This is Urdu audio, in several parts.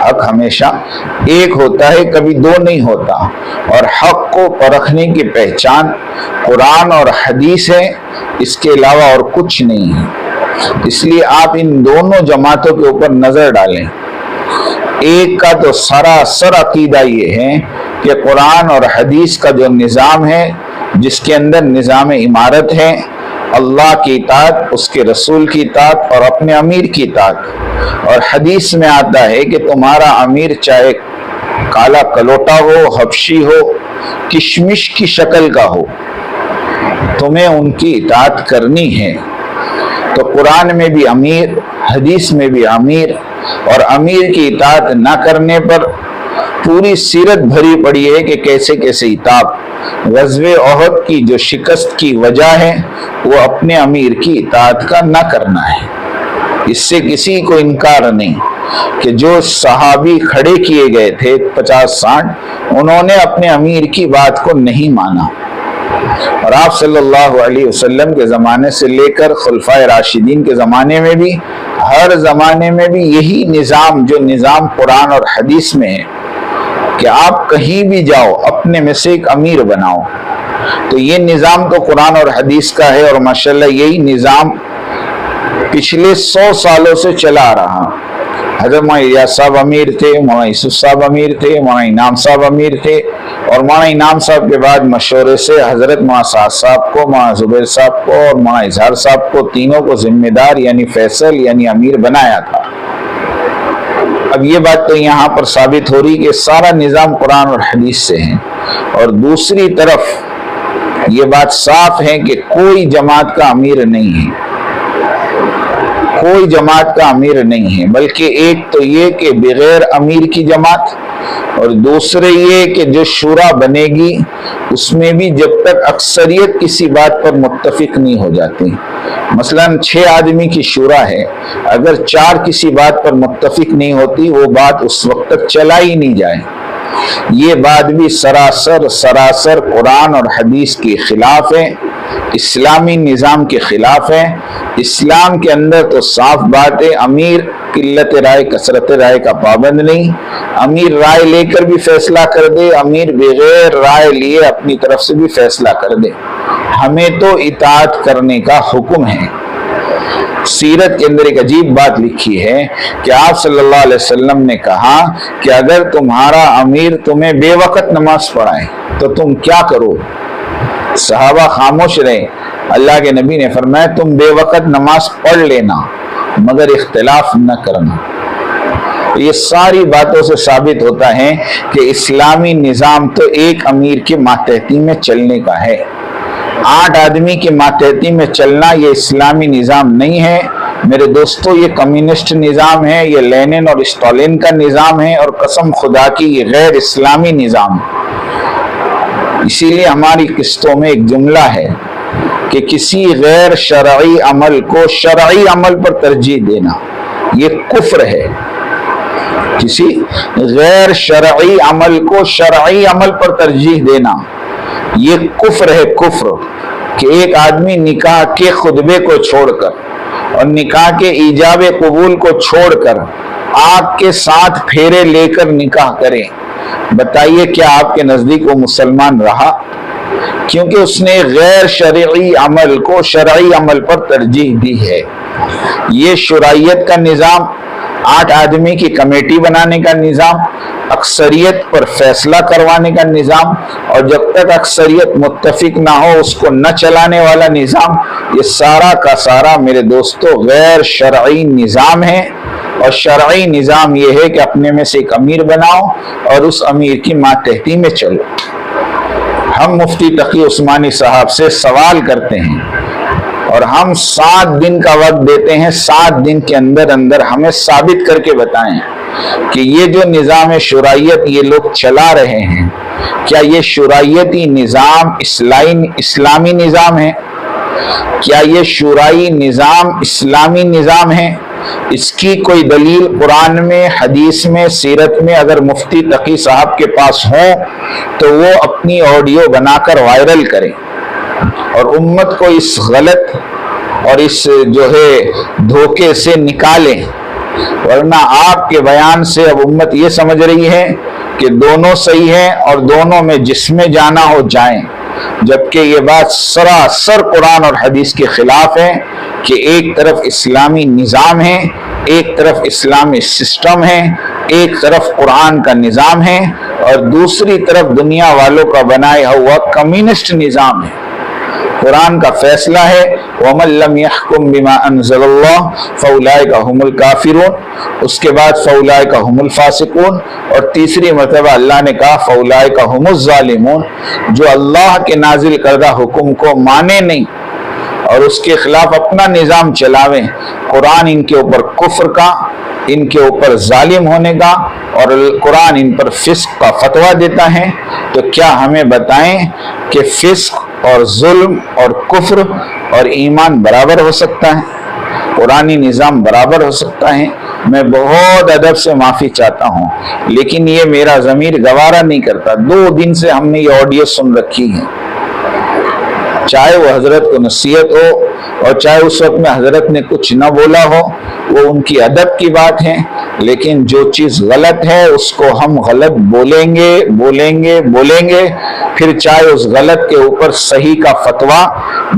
حق ہمیشہ ایک ہوتا ہے، کبھی دو نہیں ہوتا، اور حق کو پرکھنے کی پہچان قرآن اور حدیث ہے، اس کے علاوہ اور کچھ نہیں ہے۔ اس لیے آپ ان دونوں جماعتوں کے اوپر نظر ڈالیں۔ ایک کا تو سراسر عقیدہ یہ ہے کہ قرآن اور حدیث کا جو نظام ہے، جس کے اندر نظام امارت ہے، اللہ کی اطاعت، اس کے رسول کی اطاعت اور اپنے امیر کی اطاعت، اور حدیث میں آتا ہے کہ تمہارا امیر چاہے کالا کلوٹا ہو، حبشی ہو، کشمش کی شکل کا ہو، تمہیں ان کی اطاعت کرنی ہے۔ تو قرآن میں بھی امیر، حدیث میں بھی امیر، اور امیر کی اطاعت نہ کرنے پر پوری سیرت بھری پڑی ہے کہ کیسے کیسے اطاعت۔ غزوہ احد کی جو شکست کی وجہ ہے وہ اپنے امیر کی اطاعت کا نہ کرنا ہے۔ اس سے کسی کو انکار نہیں کہ جو صحابی کھڑے کیے گئے تھے 50-60، انہوں نے اپنے امیر کی بات کو نہیں مانا، اور آپ صلی اللہ علیہ وسلم کے زمانے سے لے کر خلفائے راشدین کے زمانے میں بھی، ہر زمانے میں بھی یہی نظام، جو نظام قرآن اور حدیث میں ہے کہ آپ کہیں بھی جاؤ اپنے میں سے ایک امیر بناؤ، تو یہ نظام تو قرآن اور حدیث کا ہے، اور ماشاءاللہ یہی نظام پچھلے 100 سالوں سے چلا رہا۔ حضرت مولانا الیاس صاحب امیر تھے، مولانا یوسف صاحب امیر تھے، مولانا انعام صاحب امیر تھے، اور مولانا انعام صاحب کے بعد مشورے سے حضرت مولانا سعد صاحب کو، مولانا زبیر صاحب کو اور مولانا اظہار صاحب کو، تینوں کو ذمہ دار یعنی فیصل یعنی امیر بنایا تھا۔ اب یہ بات تو یہاں پر ثابت ہو رہی کہ سارا نظام قرآن اور حدیث سے ہے، اور دوسری طرف یہ بات صاف ہے کہ کوئی جماعت کا امیر نہیں ہے، کوئی جماعت کا امیر نہیں ہے، بلکہ ایک تو یہ کہ بغیر امیر کی جماعت، اور دوسرے یہ کہ جو شورا بنے گی اس میں بھی جب تک اکثریت کسی بات پر متفق نہیں ہو جاتی، مثلا 6 آدمی کی شورا ہے، اگر 4 کسی بات پر متفق نہیں ہوتی وہ بات اس وقت تک چلا ہی نہیں جائے۔ یہ بات بھی سراسر قرآن اور حدیث کے خلاف ہے، اسلامی نظام کے خلاف ہے۔ اسلام کے اندر تو صاف بات ہے، امیر قلت رائے کثرت رائے کا پابند نہیں، امیر رائے لے کر بھی فیصلہ کر دے، امیر بغیر رائے لیے اپنی طرف سے بھی فیصلہ کر دے، ہمیں تو اطاعت کرنے کا حکم ہے۔ سیرت کے اندر ایک عجیب بات لکھی ہے کہ آپ صلی اللہ علیہ وسلم نے کہا کہ اگر تمہارا امیر تمہیں بے وقت نماز پڑھائے تو تم کیا کرو؟ صحابہ خاموش رہے۔ اللہ کے نبی نے فرمایا تم بے وقت نماز پڑھ لینا مگر اختلاف نہ کرنا۔ یہ ساری باتوں سے ثابت ہوتا ہے کہ اسلامی نظام تو ایک امیر کے ماتحتی میں چلنے کا ہے۔ 8 آدمی کے ماتحتی میں چلنا یہ اسلامی نظام نہیں ہے میرے دوستو، یہ کمیونسٹ نظام ہے، یہ لینن اور اسٹالن کا نظام ہے، اور قسم خدا کی یہ غیر اسلامی نظام ہے۔ اسی لیے ہماری قسطوں میں ایک جملہ ہے کہ کسی غیر شرعی عمل کو شرعی عمل پر ترجیح دینا یہ کفر ہے۔ کسی غیر شرعی عمل کو شرعی عمل پر ترجیح دینا یہ کفر ہے، کفر کہ ایک آدمی نکاح کے خطبے کو چھوڑ کر اور نکاح کے ایجاب قبول کو چھوڑ کر آپ کے ساتھ پھیرے لے کر نکاح کرے، بتائیے کیا آپ کے نزدیک وہ مسلمان رہا؟ کیونکہ اس نے غیر شرعی عمل کو شرعی عمل پر ترجیح دی ہے۔ یہ شرعیت کا نظام، 8 آدمی کی کمیٹی بنانے کا نظام، اکثریت پر فیصلہ کروانے کا نظام، اور جب تک اکثریت متفق نہ ہو اس کو نہ چلانے والا نظام، یہ سارا کا سارا میرے دوستو غیر شرعی نظام ہے۔ اور شرعی نظام یہ ہے کہ اپنے میں سے ایک امیر بناؤ اور اس امیر کی ماتحتی میں چلو۔ ہم مفتی تقی عثمانی صاحب سے سوال کرتے ہیں اور ہم 7 دن کا وقت دیتے ہیں، 7 دن کے اندر اندر ہمیں ثابت کر کے بتائیں کہ یہ جو نظام شرعیت یہ لوگ چلا رہے ہیں، کیا یہ شرعیتی نظام اسلامی نظام ہے؟ کیا یہ شرعی نظام اسلامی نظام ہے؟ اس کی کوئی دلیل قرآن میں، حدیث میں، سیرت میں اگر مفتی تقی صاحب کے پاس ہوں تو وہ اپنی آڈیو بنا کر وائرل کریں اور امت کو اس غلط اور اس جو ہے دھوکے سے نکالیں ورنہ آپ کے بیان سے اب امت یہ سمجھ رہی ہے کہ دونوں صحیح ہیں اور دونوں میں جس میں جانا ہو جائیں، جبکہ یہ بات سراسر قرآن اور حدیث کے خلاف ہے کہ ایک طرف اسلامی نظام ہے، ایک طرف اسلامی سسٹم ہے، ایک طرف قرآن کا نظام ہے اور دوسری طرف دنیا والوں کا بنایا ہوا کمیونسٹ نظام ہے۔ قرآن کا فیصلہ ہے وَمَن لَّمْ يَحْكُم بِمَا أَنزَلَ اللَّهُ فَأُولَٰئِكَ هُمُ الْكَافِرُونَ، اس کے بعد فَأُولَٰئِكَ هُمُ الْفَاسِقُونَ، اور تیسری مرتبہ اللہ نے کہا فَأُولَٰئِكَ هُمُ الظَّالِمُونَ، جو اللہ کے نازل کردہ حکم کو مانے نہیں اور اس کے خلاف اپنا نظام چلاویں۔ قرآن ان کے اوپر کفر کا، ان کے اوپر ظالم ہونے کا، اور قرآن ان پر فسق کا فتویٰ دیتا ہے، تو کیا ہمیں بتائیں کہ فسق اور ظلم اور کفر اور ایمان برابر ہو سکتا ہے؟ قرآنی نظام برابر ہو سکتا ہے؟ میں بہت ادب سے معافی چاہتا ہوں، لیکن یہ میرا ضمیر گوارا نہیں کرتا۔ 2 دن سے ہم نے یہ آڈیو سن رکھی ہے، چاہے وہ حضرت کو نصیحت ہو اور چاہے اس وقت میں حضرت نے کچھ نہ بولا ہو، وہ ان کی ادب کی بات ہے، لیکن جو چیز غلط ہے اس کو ہم غلط بولیں گے بولیں گے بولیں گے، پھر چاہے اس غلط کے اوپر صحیح کا فتویٰ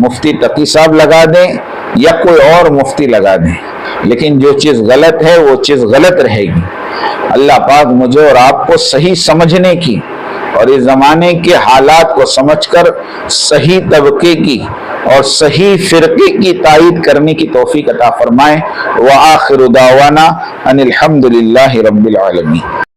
مفتی تقی صاحب لگا دیں یا کوئی اور مفتی لگا دیں، لیکن جو چیز غلط ہے وہ چیز غلط رہے گی۔ اللہ پاک مجھے اور آپ کو صحیح سمجھنے کی اور اس زمانے کے حالات کو سمجھ کر صحیح طبقے کی اور صحیح فرقے کی تائید کرنے کی توفیق عطا فرمائے۔ وآخر دعوانا ان الحمد للہ رب العالمین۔